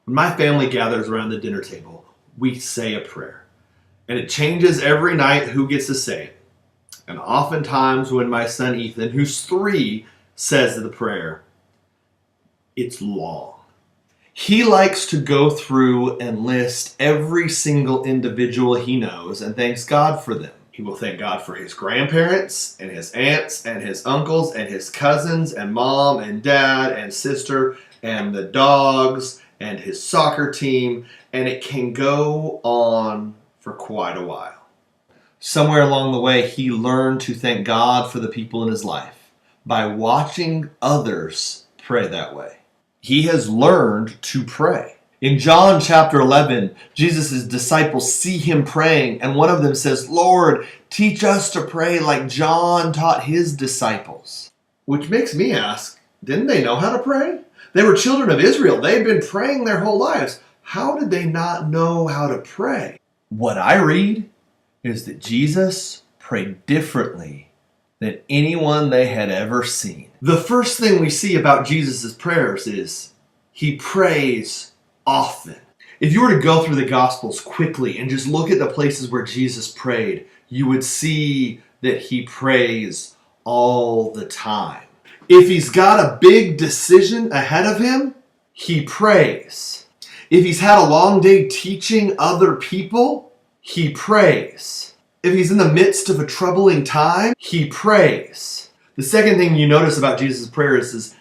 When my family gathers around the dinner table, we say a prayer. And it changes every night who gets to say it. And oftentimes when my son Ethan, who's 3, says the prayer, it's long. He likes to go through and list every single individual he knows and thanks God for them. He will thank God for his grandparents and his aunts and his uncles and his cousins and mom and dad and sister and the dogs and his soccer team, and it can go on for quite a while. Somewhere along the way, he learned to thank God for the people in his life by watching others pray that way. He has learned to pray. In John chapter 11, Jesus' disciples see him praying, and one of them says, "Lord, teach us to pray like John taught his disciples." Which makes me ask, didn't they know how to pray? They were children of Israel. They'd been praying their whole lives. How did they not know how to pray? What I read is that Jesus prayed differently than anyone they had ever seen. The first thing we see about Jesus' prayers is he prays often. If you were to go through the Gospels quickly and just look at the places where Jesus prayed, you would see that he prays all the time. If he's got a big decision ahead of him, he prays. If he's had a long day teaching other people, he prays. If he's in the midst of a troubling time, he prays. The second thing you notice about Jesus' prayers is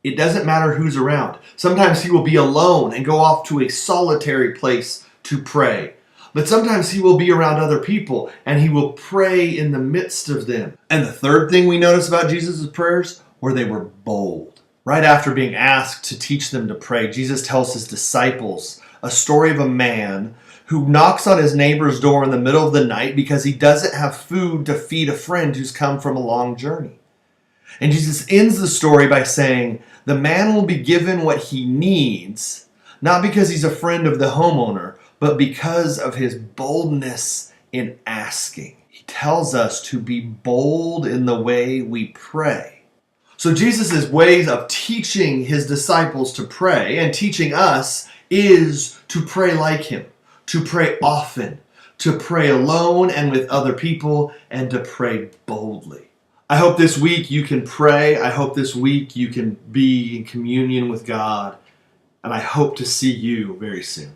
it doesn't matter who's around. Sometimes he will be alone and go off to a solitary place to pray. But sometimes he will be around other people and he will pray in the midst of them. And the third thing we notice about Jesus' prayers were they were bold. Right after being asked to teach them to pray, Jesus tells his disciples a story of a man who knocks on his neighbor's door in the middle of the night because he doesn't have food to feed a friend who's come from a long journey. And Jesus ends the story by saying, the man will be given what he needs, not because he's a friend of the homeowner, but because of his boldness in asking. He tells us to be bold in the way we pray. So Jesus' ways of teaching his disciples to pray and teaching us is to pray like him, to pray often, to pray alone and with other people, and to pray boldly. I hope this week you can pray. I hope this week you can be in communion with God. And I hope to see you very soon.